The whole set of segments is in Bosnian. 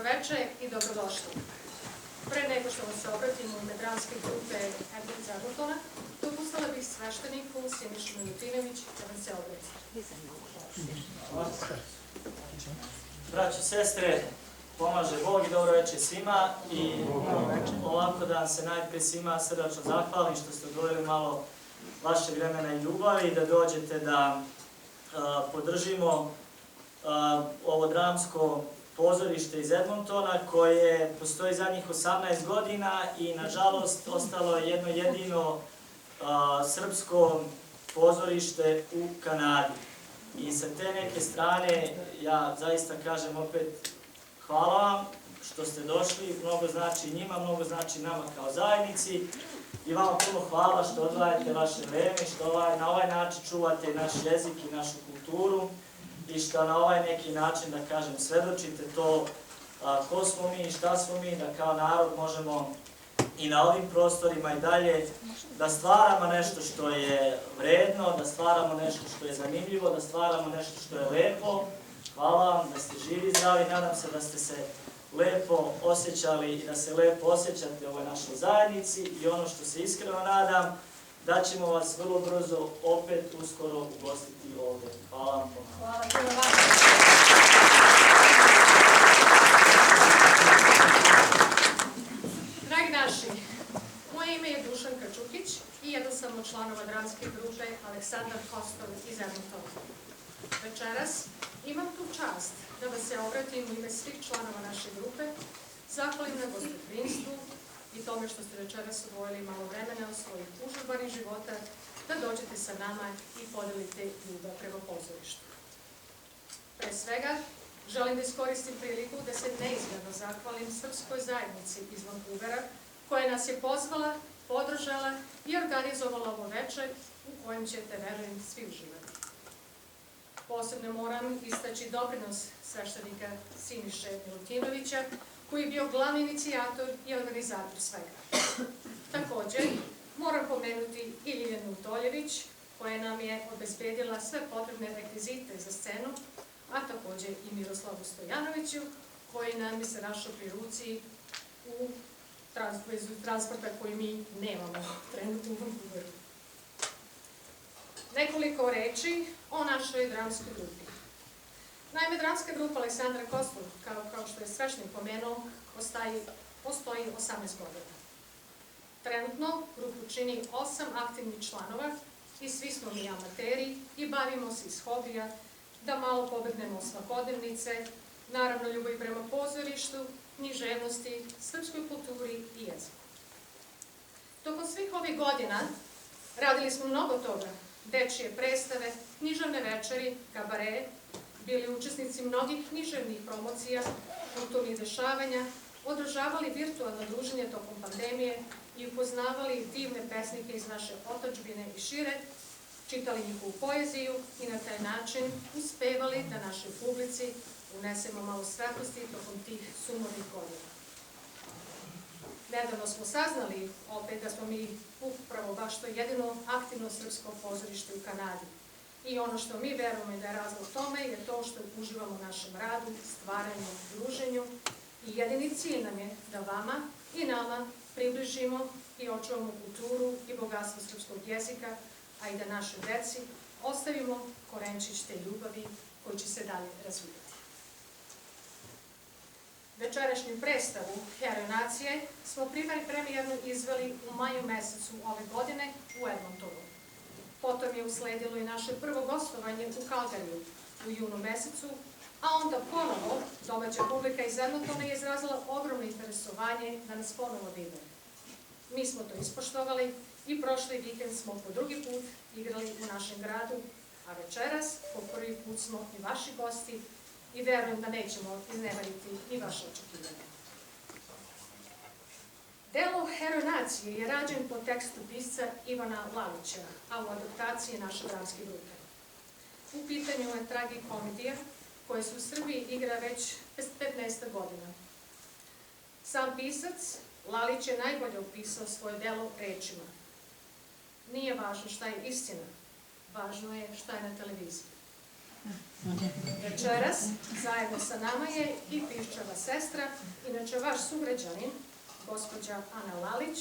veče i dobrodošli. Pre nego što vam se obratimo u ime dramske grupe Edvard Zagortona, dopustila bih svešteniku Sinišu Milutinović da vam se obrati. Braćo, sestre, pomaže Bog i dobro večer svima i ovako da vam se najprije svima srdačno zahvalim što ste odvojili malo vaše vremena i ljubavi i da dođete da podržimo ovo dramsko pozorište iz Edmontona koje postoji zadnjih 18 godina i nažalost ostalo je jedno jedino srpsko pozorište u Kanadi. I sa te neke strane ja zaista kažem opet hvala vam što ste došli, mnogo znači njima, mnogo znači nama kao zajednici i vama puno hvala što odvajate vaše vreme, što na ovaj način čuvate naš jezik i našu kulturu i što na ovaj neki način, da kažem, svedočite to ko smo mi i šta smo mi, da kao narod možemo i na ovim prostorima i dalje da stvaramo nešto što je vredno, da stvaramo nešto što je zanimljivo, da stvaramo nešto što je lepo. Hvala vam da ste živi i zdravi, nadam se da ste se lepo osjećali i da se lepo osjećate u ovoj našoj zajednici i ono što se iskreno nadam, da ćemo vas vrlo brzo opet uskoro ugostiti ovdje. Hvala vam puno. Hvala puno vam. Dragi naši, moje ime je Dušanka Čukić i jedan sam od članova dramske grupe Aleksandar Kostov iz Edmontona. Večeras imam tu čast da vas se obratim u ime svih članova naše grupe, zahvalim na gostoprimstvu i tome što ste večeras odvojili malo vremena od svojih užurbanih života da dođete sa nama i podelite ljubav prema pozorištu. Pre svega, želim da iskoristim priliku da se neizmjerno zahvalim srpskoj zajednici iz Vancouvera koja nas je pozvala, podržala i organizovala ovo večer u kojem ćete, verujem, svi uživati. Posebno moram istaći doprinos sveštenika Siniše Milutinovića, koji je bio glavni inicijator i organizator svega. Također, moram pomenuti i Ljiljanu Toljević, koja nam je obezbedila sve potrebne rekvizite za scenu, a također i Miroslavu Stojanoviću, koji nam se našao pri ruci u transporta koji mi nemamo trenutno u Vancouveru. Nekoliko reči o našoj dramskoj grupi. Naime, dramska grupa Aleksandra Kostov, kao što je sveštenik pomenuo, postoji 18 godina. Trenutno grupu čini 8 aktivnih članova i svi smo mi amateri i bavimo se iz hobija da malo pobegnemo svakodnevnice, naravno ljubav prema pozorištu, književnosti, srpskoj kulturi i jeziku. Tokom svih ovih godina radili smo mnogo toga, dečije predstave, književne večeri, kabare, bili učesnici mnogih književnih promocija, kulturnih dešavanja, održavali virtualno druženje tokom pandemije i upoznavali divne pesnike iz naše otadžbine i šire, čitali njihovu poeziju i na taj način uspevali da našoj publici unesemo malo svetlosti tokom tih sumornih godina. Nedavno smo saznali opet da smo mi upravo baš to jedino aktivno srpsko pozorište u Kanadi. I ono što mi verujemo da je razlog tome je to što uživamo u našem radu, stvaranju, druženju i jedini cilj nam je da vama i nama približimo i očuvamo kulturu i bogatstvo srpskog jezika, a i da našoj deci ostavimo korenčić te ljubavi koji će se dalje razvijati. Večerašnju predstavu Heroj nacije smo premijerno izveli u maju mesecu ove godine u Edmontonu. Potom je usledilo i naše prvo gostovanje u Calgaryju u junu mesecu, a onda ponovo domaća publika iz Edmontona je izrazila ogromno interesovanje da nas ponovo vide. Mi smo to ispoštovali i prošli vikend smo po drugi put igrali u našem gradu, a večeras po prvi put smo i vaši gosti i verujem da nećemo izneveriti i vaše očekivanje. Delo Heroj nacije je rađen po tekstu pisca Ivana Lalića, a u adaptaciji naše dramske grupe. U pitanju je tragikomedija koja se u Srbiji igra već 15 godina. Sam pisac Lalić je najbolje opisao svoje delo rečima. Nije važno šta je istina, važno je šta je na televiziji. Večeras zajedno sa nama je i Piščeva sestra, inače vaš sugrađanin, gospođa Ana Lalić,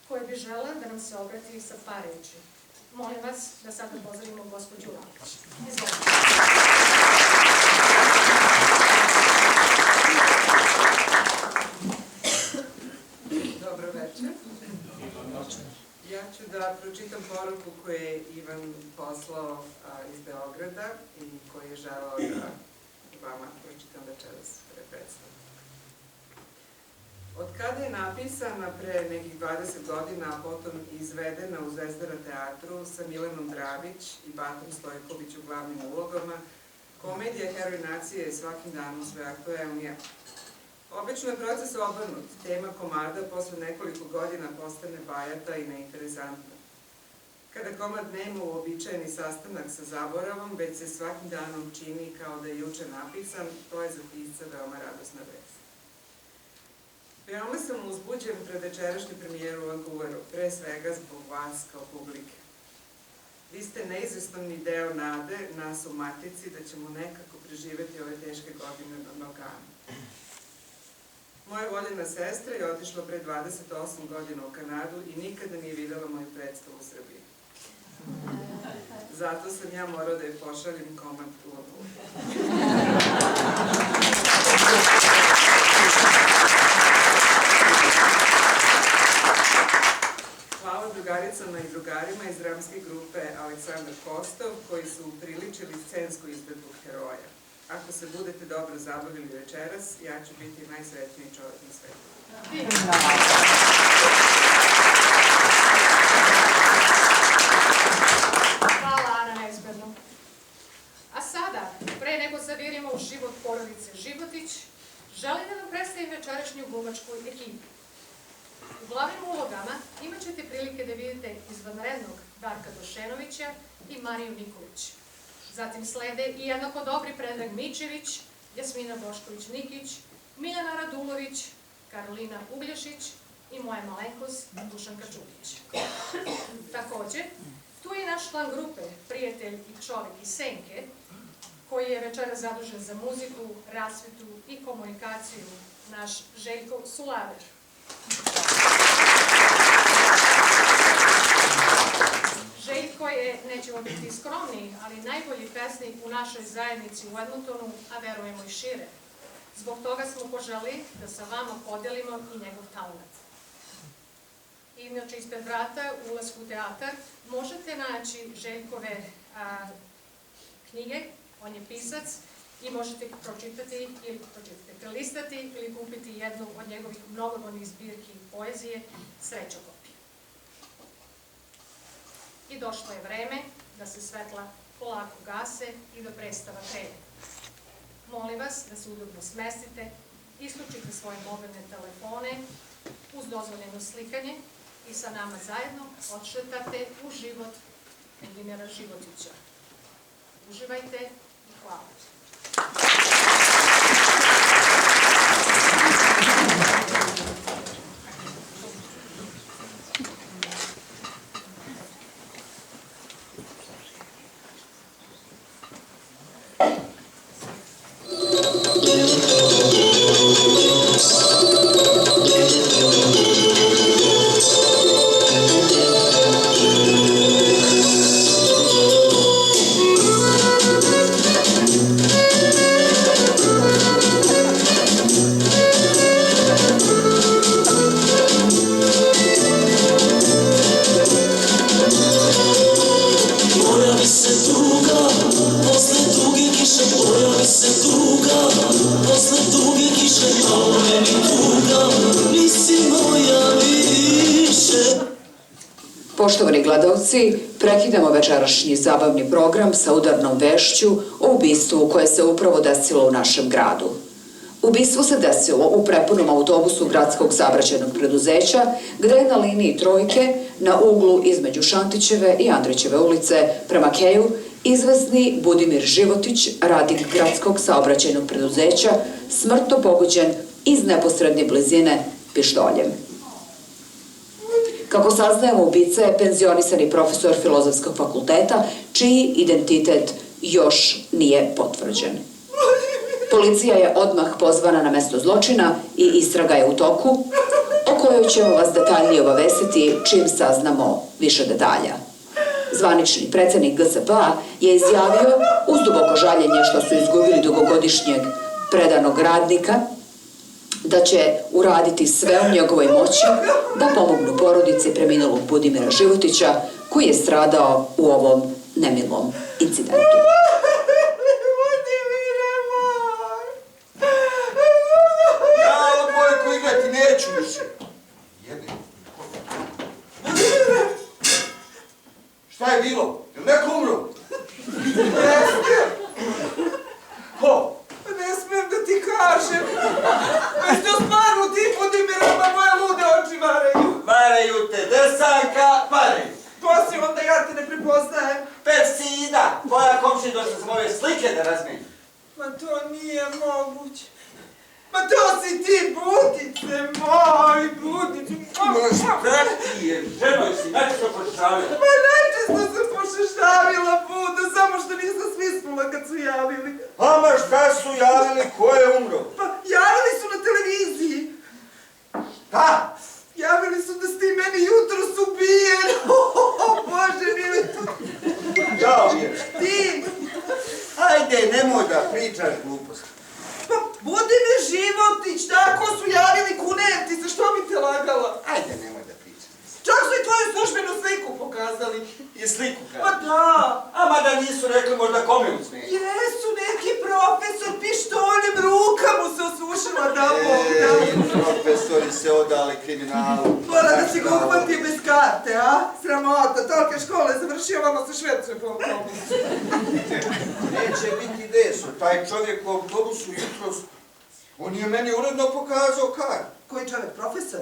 koja bi žela da nam se obrati sa par reči. Molim vas da sada pozdravimo gospođu Lalić. Izvolite. Dobro večer. Ja ću da pročitam poruku koju je Ivan poslao iz Beograda i koji je želao da vama pročitam večeras predstavljam. Od kada je napisana pre nekih 20 godina, a potom izvedena u Zvezdara teatru sa Milanom Dravić i Batom Stojković u glavnim ulogama, komedija Heroj nacije je svakim danom sve aktuelnija. Obično je proces obrnut, tema komada posle nekoliko godina postane bajata i neinteresantna. Kada komad nema uobičajeni sastanak sa zaboravom, već se svakim danom čini kao da je juče napisan, to je za pisca veoma radosna vest. Veoma sam uzbuđen pred večerašnju premijeru u Vancouveru, pre svega zbog vas kao publike. Vi ste neizostavni deo nade nas u Matici da ćemo nekako preživeti ove teške godine na Balkanu. Moja voljena sestra je otišla pre 28 godina u Kanadu i nikada nije videla moju predstavu u Srbiji. Zato sam ja morao da je pošaljem komad u Vancouver. Hvala drugaricama i drugarima iz dramske grupe Aleksandar Kostov koji su upriličili scensku izvedbu Heroja. Ako se budete dobro zabavili večeras, ja ću biti najsrećniji čovjek na svetu. Hvala, Ana, neizmerno. A sada, pre nego zavirimo u život porodice Životić, želim da vam predstavim večerašnju glumačku ekipu. U glavnim ulogama imat ćete prilike da vidite izvanrednog Darka Došenovića i Mariju Nikolić. Zatim slede i jednako dobri Predrag Mičević, Jasmina Bošković-Nikić, Miljana Radulović, Karolina Uglješić i moja malenkost Dušanka Čukić. Takođe, tu je naš član grupe, prijatelj i čovek iz Senke, koji je večera zadužen za muziku, rasvetu i komunikaciju, naš Željko Sulaver. Željko je, nećemo biti skromni, ali najbolji pesnik u našoj zajednici u Edmontonu, a verujemo i šire. Zbog toga smo poželi da sa vama podelimo i njegov talent. Inače, ispred vrata u ulasku u teatar možete naći Željkove knjige, on je pisac, i možete pročitati ili prelistati ili kupiti jednu od njegovih mnogobrojnih zbirki poezije Srećokop. I došlo je vreme da se svetla polako gase i da predstava krene. Molim vas da se udobno smestite, isključite svoje mobilne telefone uz dozvoljeno slikanje i sa nama zajedno odšetate u život Kazimira Životića. Uživajte i hvala. Poštovani gledalci, prekidamo večerašnji zabavni program sa udarnom vešću o ubistvu koje se upravo desilo u našem gradu. Ubistvo se desilo u prepunom autobusu gradskog saobraćajnog preduzeća, gde je na liniji trojke, na uglu između Šantićeve i Andrićeve ulice prema Keju, izvesni Budimir Životić, radnik gradskog saobraćajnog preduzeća, smrtno pogođen iz neposrednje blizine pištoljem. Kako saznajemo, ubica je penzionisani profesor Filozofskog fakulteta, čiji identitet još nije potvrđen. Policija je odmah pozvana na mesto zločina i istraga je u toku, o kojoj ćemo vas detaljnije obavestiti čim saznamo više detalja. Zvanični predsjednik GSP-a je izjavio, uz duboko žaljenje što su izgubili dugogodišnjeg predanog radnika, da će uraditi sve u njegovoj moći da pomognu porodici preminulog Budimira Životića, koji je stradao u ovom nemilom incidentu. Ja odbojku igrati neću više. Jebe. Šta je bilo? Je li neko umro? Ko? Ne smijem da ti kažem. Što stvarno ti Budimirama moje lude oči varaju. Varaju te drsanka, varaju. To si onda ja te ne prepoznajem. Persida, tvoja komšina došla sam ove slike da razmijem. Ma to nije moguće. Ma to si ti, Budice, moj, Budice. Šta ti je? Ženoj si, načisto počešavila. Ma načisto sam pošešavila, Buda, samo što nisam svisnula kad su javili. Ama šta su javili, ko je umro? Pa javili su na televiziji. Ha? Javili su da si ti meni jutros ubijen. Bože, mili to. Ja uvijek. Ti. Ajde, nemoj da pričaš gluposti. Pa Budimir Životić, tako su javili kunevci, što bi te lagala? Ajde, nemoj da pričaš. Čak su i tvoju službenu sliku pokazali. I sliku Pa kada. da. Ama da nisu rekli možda kome uzme. Jesu, neki profesor, pištoljem, ruka mu se osušila, da Profesori se odali kriminalu. Mora da si ga uhvatio bez karte, a? Sramota, tolike škole završio, vama se švercuje po autobusu. Neće biti deso. Taj čovjek u autobusu jutros, on je meni uredno pokazao kar. Koji čovjek, profesor?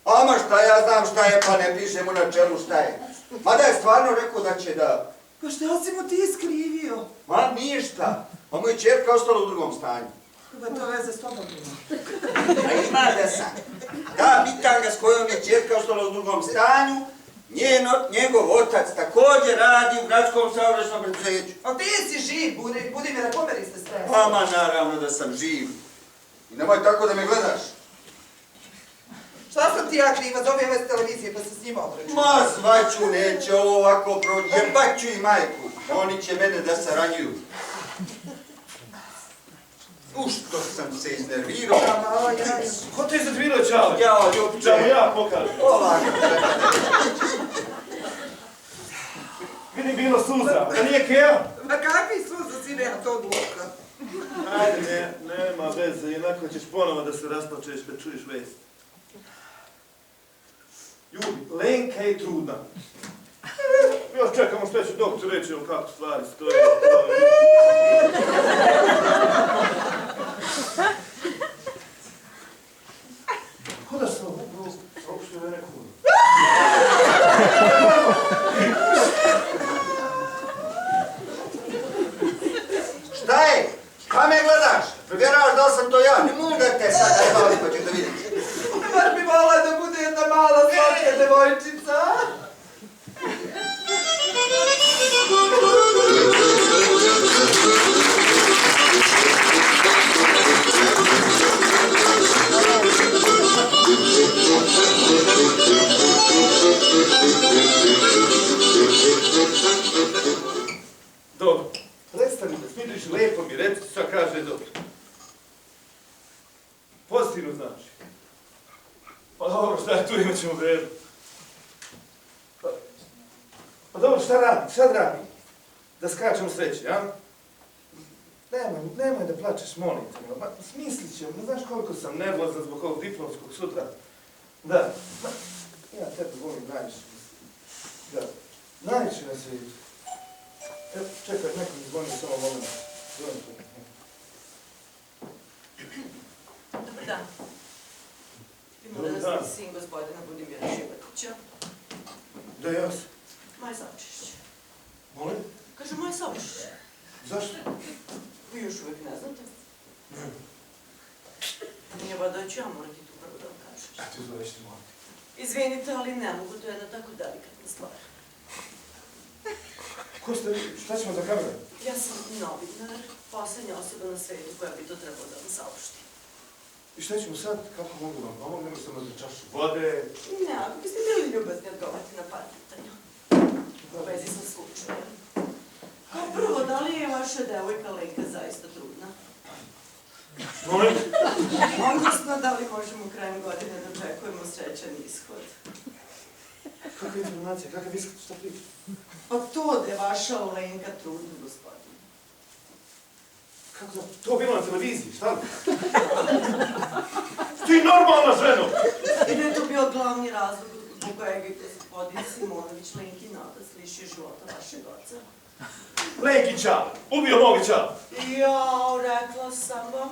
Ama šta ja znam šta je, pa ne piše mu na čelu šta je. Mada je stvarno rekao da će da... Pa šta si mu ti iskrivio? Ma ništa. Pa mu je čerka ostala u drugom stanju. Pa to veze s tobom ima. A ima da sam. Ta bitanga s kojom je čerka ostala u drugom stanju, njegov otac također radi u gradskom saobraćajnom preduzeću. A ti si živ, Budimira, pomeri ste sve. Ama naravno da sam živ. I nemoj tako da me gledaš. Šta sam ti ja kriva, zove ove televizije pa se s njima odreću? Ma svaću, neće ovo ovako prođi. Jebaću i majku. Oni će mene da saranjuju. Što sam se iznervirao. Ko te iznervirao, Čale? Jao, ljubče. Čale, ja pokažem. Ovako. Vidim bilo suza, da nije Keo? Ma kakvi suza, sine, ja to odluka. Ajde, nema veze, jednako ćeš ponovo da se rasplačeš kad čuješ vest. Ljudi, Lenka je trudna. Još čekamo što će doktor reći o kako stvari stoje. Ko da sam uopšte ne rekao? Šta je? Šta me gledaš? Provjeravaš da li sam to ja? Ne mogu da te sad da je pa ćeš da vidiš. Baš bi volila da bude jedna mala slatka devojčica. Dobro, prestani da smiriš, lepo mi reci šta kaže doktor. Pozitivno znači. Pa dobro, šta je tu, imat ćemo vredu. Pa dobro, šta radi? Da skačemo sreći, ja? Nemoj da plačeš, molim te. Ma, smislit ćemo, ne znaš koliko sam nervozan zbog ovog diplomskog sutra. Da, ja tebe volim najviše. Da, najviše na svijetu. Evo, čekaj, neko mi zvoni samo moment. Dobar dan. Imala da ste sin gospodina Budimira Životića. Da, ja sam. Maj Savčić. Molim? Kaže Maj Savčić. Zašto? Vi još uvijek ne znate? Nije ba da ću ja morati tu prvo da vam kažeš. A ti zoveš ti morati. Izvinite, ali ne mogu, to je jedna tako delikatna stvar. Ko ste vi? Šta ćemo za kameru? Ja sam novinar, poslednja osoba na svetu koja bi to trebala da vam saopšti. I šta ćemo sad? Kako mogu vam pomognem? Samo za čašu vode? Ne, ako biste bili ljubazni odgovoriti na par pitanja. U vezi sa slučajem. Kao prvo, da li je vaša devojka Lenka zaista trudna? Molim? Odnosno, da li možemo krajem godine da očekujemo srećan ishod? Kakva informacija? Kakav ishod? Šta priča? Pa to da je vaša Lenka trudna, gospodin. Kako da? To bilo na televiziji, šta li? Ti normalna ženo! I da je to bio glavni razlog zbog kojeg je gospodin Simonović Lenkin otac lišio života vašeg oca. Lenkin čale! Ubio moga čale! Jao, rekla sam vam.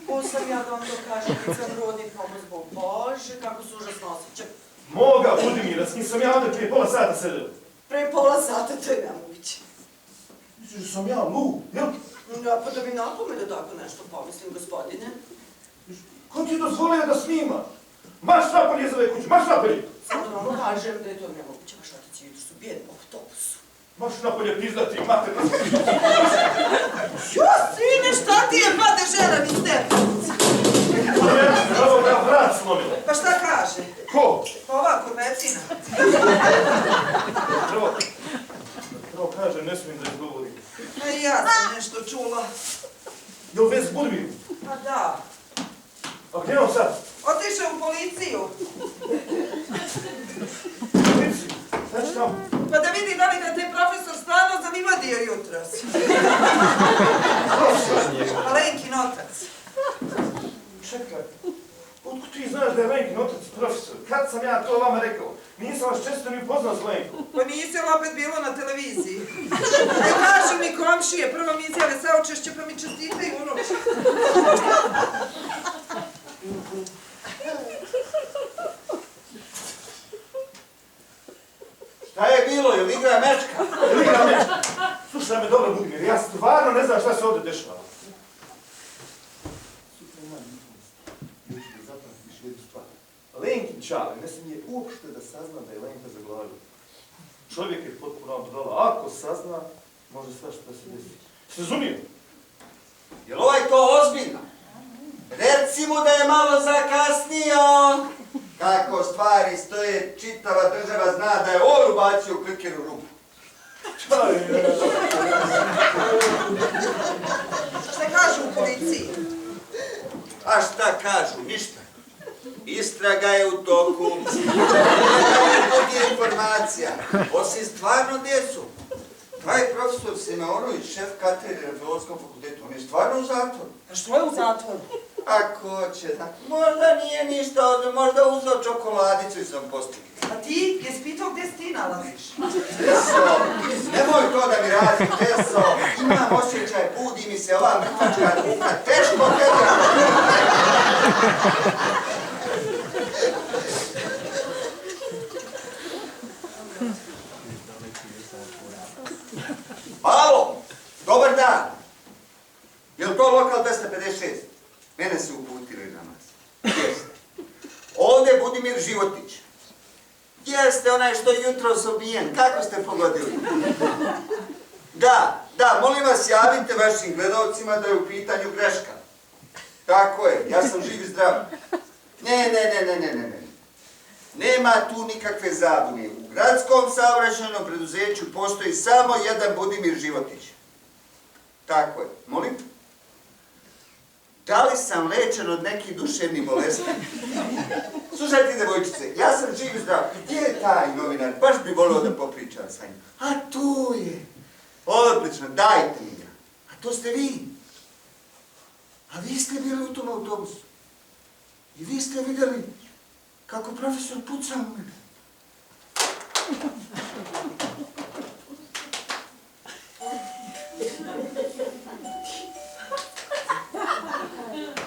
Ko sam ja da vam to kažem, kad sam rodni pomoć zbog Bože, kako se užasno osjećam. Moga Budimira, s njim sam ja ovdje prije pola sata sedeo. Pre pola sata to je nemoguće. Misliš da sam ja lud, jel? Ja, pa da mi napome da tako nešto pomislim, gospodine. Ko ti je dozvolio da snima? Marš napolje iz ove kuće, marš napolje! Samo da vam kažem da je to nemoguće, vaš otac je jutros ubijen u autobusu. Marš napolje pizdati, mater! Jo, sine, šta ti je, pade žena, mi ste? Evo ga vrat slomila. Pa šta kaže? Ko? Pa ova kurvecina. Prvo kaže, ne smijem da izgovorim. A ja sam nešto čula. Je li vez s Budimirom? Pa da. A gdje je on sad? Otišao u policiju. Policiju? Šta će tamo? Pa da vidi da li ga te profesor stvarno zanimadio jutros. A Lenkin otac. Čekaj, otkud ti znaš da je Lenkin otac profesor? Kad sam ja to vama rekao? Nisam vas često ni upoznao s Lenkom. Pa nisi li opet bilo na televiziji? Ne kažu mi komšije, prvo mi izjave saučešće pa mi čestitaju unuče. Šta je bilo? Je li igra mečka? Jel igra mečka? Slušaj me dobro, Budimir, ja stvarno ne znam šta se ovdje dešava. Sutra imam neću da zapamtiš jednu stvar. Lenkin čale ne smije uopšte da sazna da je Lenka zaglavila. Čovjek je potpuno budala. Ako sazna, može sve što se desi. Se razumije? Jel ovaj to ozbiljno? Reci mu da je malo zakasnio. Kako stvari stoje, čitava država zna da je on ubacio kliker u rupu. Šta kažu u policiji? A šta kažu? Ništa. Istraga je u toku. Nije informacija. Osim stvarno djecu. Taj profesor Simeonović, šef katedre na Filozofskom fakultetu, on je stvarno u zatvoru. A što je u zatvoru? Ako će, možda nije ništa, možda uzeo čokoladicu i sam postigao. A ti je spitao gdje se ti nalaziš? Teso, nemoj to da mi radi, Teso. Imam osjećaj, budi mi se ova mrtvačka ruka, teško tega. Alo, dobar dan. Je li to lokal 256? Mene su uputili na nas. Jeste. Ovdje je Budimir Životić. Jeste onaj što je jutros ubijen. Kako ste pogodili? Da, molim vas javite vašim gledalcima da je u pitanju greška. Tako je, ja sam živ i zdrav. Ne. Nema tu nikakve zabune. U gradskom saobraćajnom preduzeću postoji samo jedan Budimir Životić. Tako je. Molim? Da li sam lečen od nekih duševnih bolesti? Slušajte, devojčice, ja sam živ i zdrav. Gdje je taj novinar? Baš bi volio da popričam sa njim. A tu je. Odlično, dajte mi ga. A to ste vi. A vi ste bili u tom autobusu. I vi ste vidjeli kako profesor puca u mene.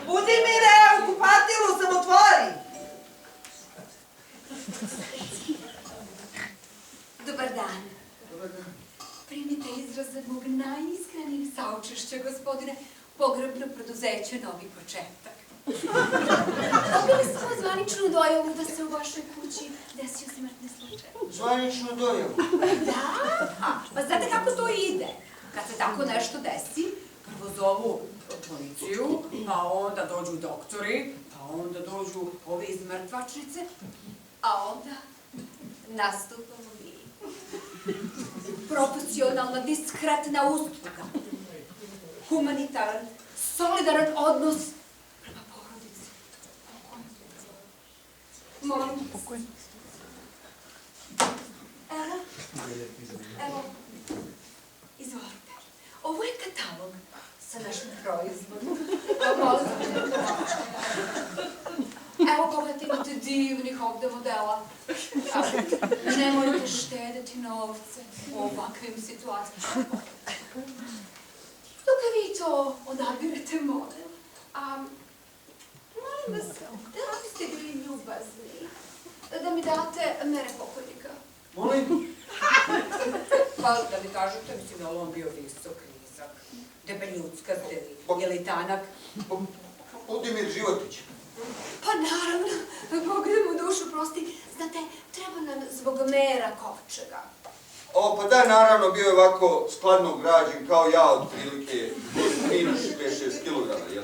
Budimire, u kupatilu sam otvori! Dobar dan. Primite izraze mog najiskrenijih saučešća, gospodine, pogrebno preduzeće Novi početak. Dobili smo zvaničnu dojavu da se u vašoj kući desio smrtni slučaj. Zvaničnu dojavu? Da? Pa znate kako to ide? kad se tako nešto desi, prvo zovu policiju, pa onda dođu doktori, pa onda dođu ove iz mrtvačnice, a onda nastupamo mi. Profesionalna, diskretna usluga. Humanitaran, solidaran odnos prema porodici. Molim vas. Evo, izvolite. Ovo je katalog sa našim proizvodom. Evo, pogledajte, imate divnih ovde modela. Nemojte štediti novce u ovakvim situacijama. Dok vi to odabirete model, molim vas, da li biste bili ljubazni da mi date mere pokojnika? Molim? Pa da mi kažete, mislim, je li on bio visok, nizak, debeljutska, je li tanak? Budimir Životić. Pa naravno, Bog da mu dušu prosti. Znate, treba nam zbog mera kovčega. O, pa da, naravno, bio je ovako skladno građen, kao ja, otprilike, minus 5-6 kilograma, jel?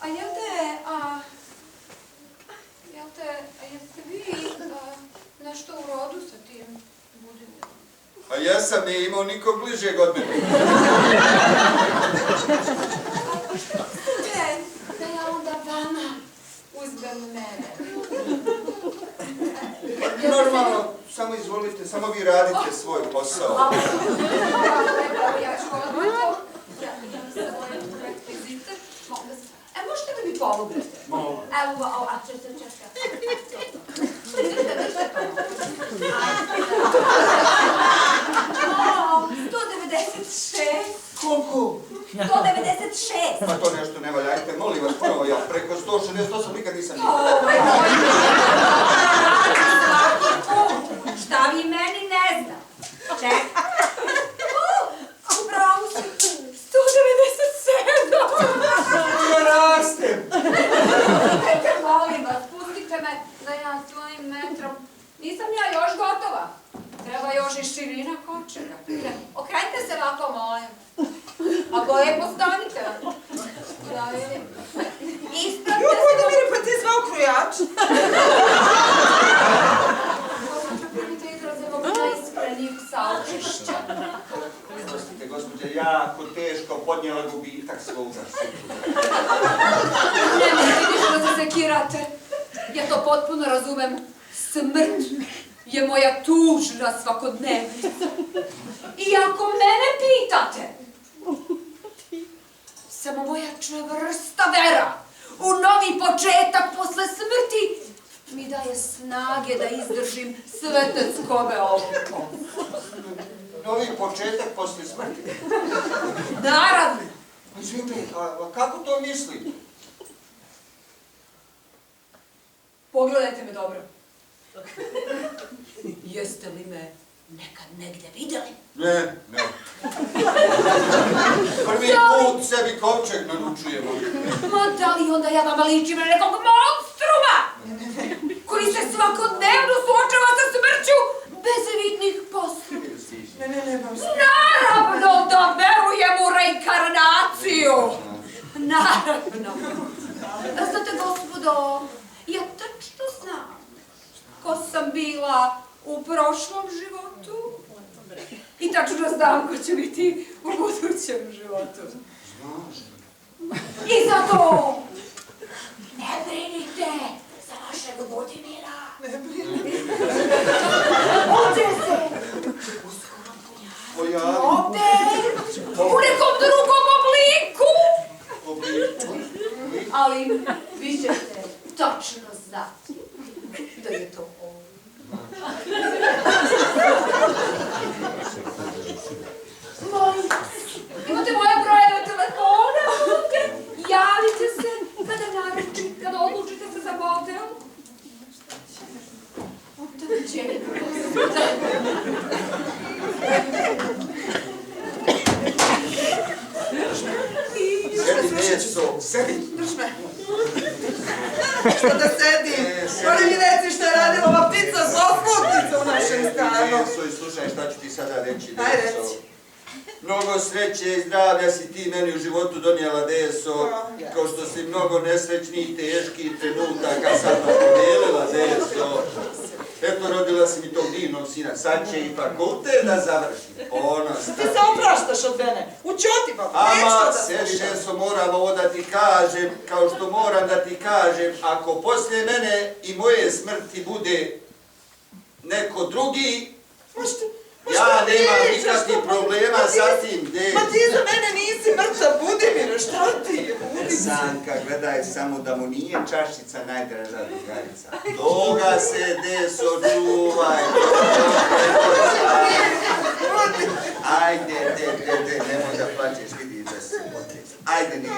A jeste vi nešto u rodu sa tim Budimirom? A jesam, nije imao nikog bližeg od mene. Da ja onda vama uzmem mere. Normalno, samo izvolite, samo vi radite svoj posao. Ja ću odmah to. Ja svoje rekvizite. Možete da mi pomognete? Mogu. Evo, a čekaj. 196. Koliko? 196. Pa to nešto ne valja, ajte, molim vas, ponovo ja, preko 168 nikad nisam nikad. Šta vi meni ne zna? Čekaj. Upravo si. 197. Ja rastem! Molim vas, pustite me da ja svojim metrom. Nisam ja još gotova. Treba još i širina kovčega. Okrenite se ovako, molim. Ako lepo stanite. Da vidim. Ispravite se. Budimir, pa ti je zvao krojač. Primite izraze mogu najiskrenijeg saučešća. Prostite, gospođe, jako teško podnijela gubitak svoga supruga. Nemojte više da se sekirate. Ja to potpuno razumem. Smrt je moja tužna svakodnevnica. I ako mene pitate, samo moja čvrsta vera u novi početak posle smrti mi daje snage da izdržim sve teckobe ovog posla. Novi početak posle smrti. Naravno. Izvite, a kako to mislite? Pogledajte me dobro. Jeste li me nekad negdje vidjeli? Ne. Prvi put sebi kovčeg naručujemo. Ma da li onda ja vama ličim na nekog monstruma? Koji se svakodnevno suočava sa smrću bez vidnih poslova? Ne, baš. Naravno da verujem u reinkarnaciju! Naravno! Znate, gospodo, ja tačno znam ko sam bila u prošlom životu i tačno znam ko će biti u budućem životu. I zato ne brinite za vašeg Budimira. Ne brini. Ovdje se Pojavi. opet u nekom drugom obliku. Ali vi ćete tačno znati da je to on. Molim vas, imate moje brojeve telefona ovdje? Javite se kada odlučite se za motel. Doviđenja. Sedi, Neso, sedi. Drž me. Što da sedim? Ali mi reci što je radila ova ptica zloslutnica u našem stanu. Deso, i slušaj šta ću ti sada reći, Aj, Deso. reci. Mnogo sreće i zdravlja si ti meni u životu donijela, Deso, kao što si mnogo nesrećnih i teških trenutaka sad podijelila, Deso. Eto, rodila si mi tog divnog sina, sad će i fakultet da završi. Ono, Ti se opraštaš od mene. Ućuti vam, neću ama, da sedi, slušam. Deso, moram ovo da ti kažem, kao što moram da ti kažem, ako poslije mene i moje smrti bude neko drugi, ja nemam nikakvih problema sa tim, Deso. Ma ti za mene nisi mrtav, Budimir, šta ti je, Budimir? Sanka, gledaj samo da mu nije čašica najdraža drugarica. Toga se, Deso, čuvaj. Ajde, nemoj da plačeš, vidi da se potresa. Ajde, neću.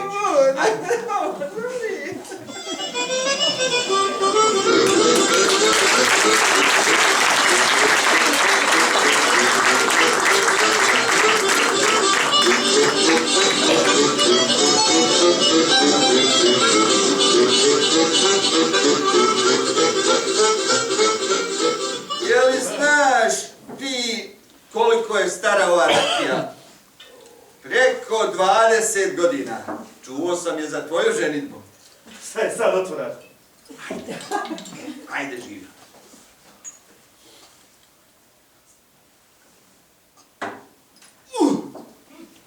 Je li znaš ti koliko je stara ova rakija? Preko 20 godina. Čuo sam je za tvoju ženitbu. Šta je sad otvoraš? Ajde, živi.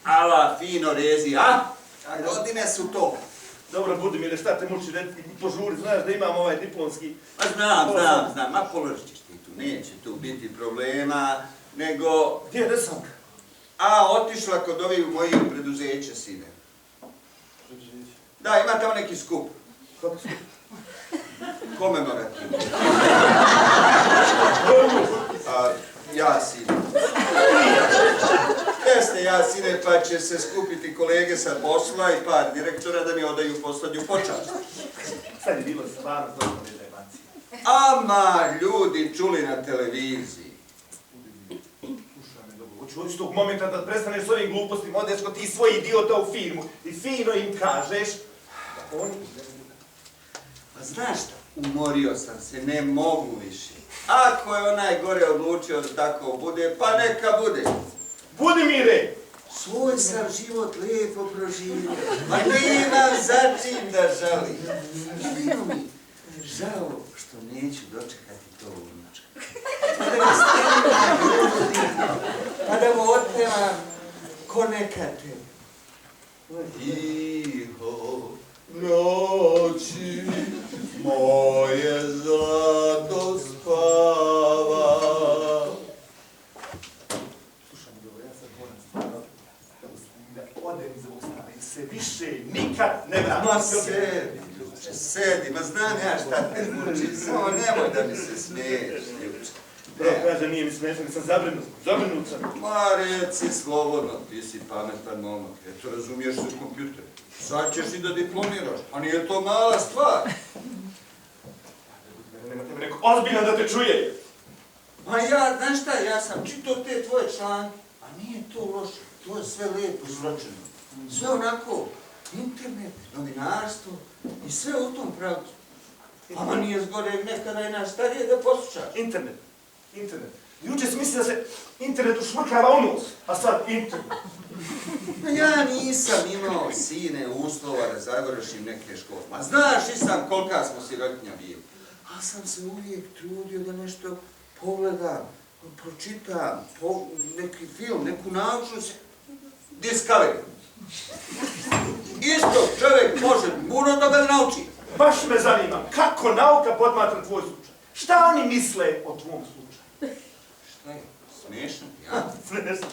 Ala, fino rezi, a? Godine su to. Dobro, Budimire, šta te muči, požuri, znaš da imam ovaj diplomski... Ma znam, ma položit ćeš ti tu, neće tu biti problema, nego... Gdje je Desanka? A, otišla kod ovih mojih preduzeća, sine. Da, ima tamo neki skup. Kako skup? Komemorativni. Ja, sine. Jeste, ja, sine, pa će se skupiti kolege sa posla i par direktora da mi odaju poslednju počast. Sad je bilo stvarno dobro rezajebancije. Ama, ljudi čuli na televiziji. Slušaj me dobro, hoću od tog momenta da prestaneš s ovim glupostima, odeš kod ti svoj idiota u firmu i fino im kažeš da oni... Pa znaš šta? Umorio sam se, ne mogu više. Ako je onaj gore odlučio da tako bude, pa neka bude. Budimire! Svoj sam život lijepo proživio, ma nemam za čim da žalim. Jedino mi žao što neću dočekati to unučka. Pa da ga stavim na grudi, pa da mu otpevam ko nekate. Tiho noći, moje zlato spava. Slušaj mi dobro, ja sad moram stvarno da odem iz ovog stana i se više nikad ne vratim. Ma sedi, ljuče, sedi, ma znam ja šta te muči, samo nemoj da mi se smiješ, ljuče. Kaže, nije mi smiješno, nisam zabrinut sam. Ma reci slobodno, ti si pametan momak, eto razumiješ se u kompjuter. Sad ćeš i da diplomiraš, a nije to mala stvar. Nema tebe neko ozbiljan da te čuje. Ma ja, znaš šta, ja sam čitao te tvoje članke, a nije to loše, to je sve lijepo sročeno. Sve onako, internet, novinarstvo i sve u tom pravcu. Ama nije zgore nekada i naš starije da poslušaš. Internet. Juče si mislio da se internet ušmrkava u nos, a sad internet. Ja nisam imao, sine, uslova da završim neke škole. Ma znaš i sam kolika smo sirotinja bili. A sam se uvijek trudio da nešto pogledam, pročitam, neki film, neku naučnu Discovery. Isto čovjek može puno toga da nauči. Baš me zanima, kako nauka podmatra tvoj slučaj? Šta oni misle o tvom slučaju? Šta je? Smiješno, ja? Smiješno.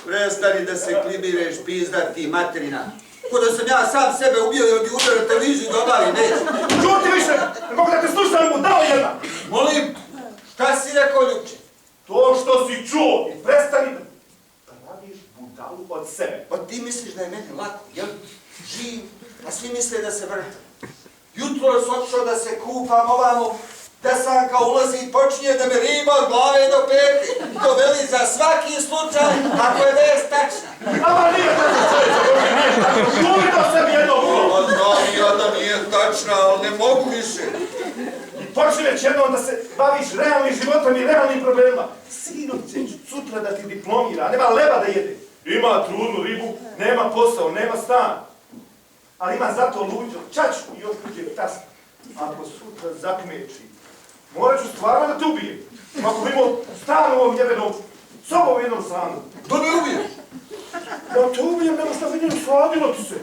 Prestani da se klibireš, pizdar ti materina. Ko da sam ja sam sebe ubio i ovdje udara televiziju da obavim, neću. Čuti više, ne mogu da te slušam, mu dao jedna. Molim, šta si rekao, Ljubče? To što si čuo i prestani da praviš budalu od sebe. Pa ti misliš da je meni lako, jel? Živ, a svi misle da se vrta. Jutro sam otišao da se kupam ovamo, Desanka ulazi i počinje da me riba od glave do peti. To veli za svaki slučaj, ako je vest tačna. Ama nije tačno čovječe, Bože, nije tačno. Čuli do sebi jedno ulo. Znam ja da nije tačna, ali ne mogu više. počni već jednom da se baviš realnim životom i realnim problemima. Sinom će sutra da ti diplomira, nema leba da jede. Ima trudnu ribu, nema posao, nema stan. Ali ima zato luđo, čaču i otkuđe tasta. Ako sutra zakmeči, morat ću stvarno da te ubijem. Ako bi imao stan u ovom jebenom, sobom u jednom stanu. To ne ubiješ. Ja te ubijem, nema šta vidim, sladilo ti se.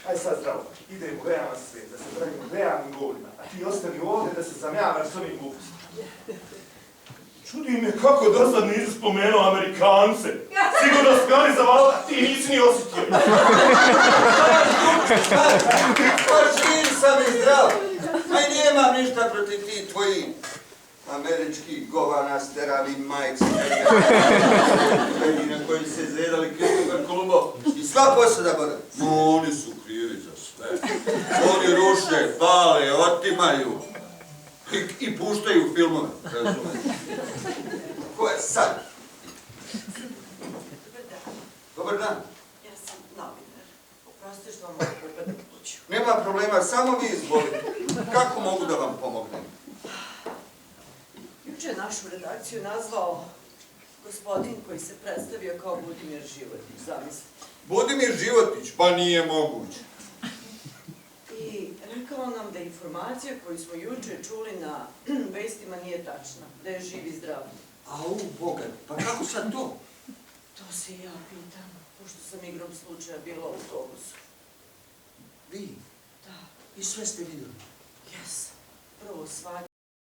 Aj sad zdravo, idemo u realan svijet, da se pravimo realnim govorima, a ti ostani ovdje da se zamjavaš s ovim glupostima. Čudi me kako do sad nisi spomenuo Amerikance. Sigurno su ga oni zavalili, a ti nisi ni osjetio. Pa živ sam i zdrav. Ma i nemam ništa protiv tih tvojih američkih govana, sterali majci, na koji se zedali Kristofer Kolumbo i sva posada boda. Oni su krivi za sve. Oni ruše, pale, otimaju i puštaju filmove, razumiješ? Ko je sad? Dobar dan. Ja sam novinar. Oprosti što vam mogu upadati u kuću. Nema problema, samo vi izvolite. Kako mogu da vam pomognem? Juče je našu redakciju nazvao gospodin koji se predstavio kao Budimir Životić, zamislite. Budimir Životić, pa nije moguće. I rekao nam da informacija koju smo juče čuli na vestima nije tačna, da je živ i zdrav. Au, Boga, pa kako sad to? To se i ja pitam, pošto sam igrom slučaja bila u autobusu. Vi? Da, I sve ste vidjeli? jesam. Prvo svadnju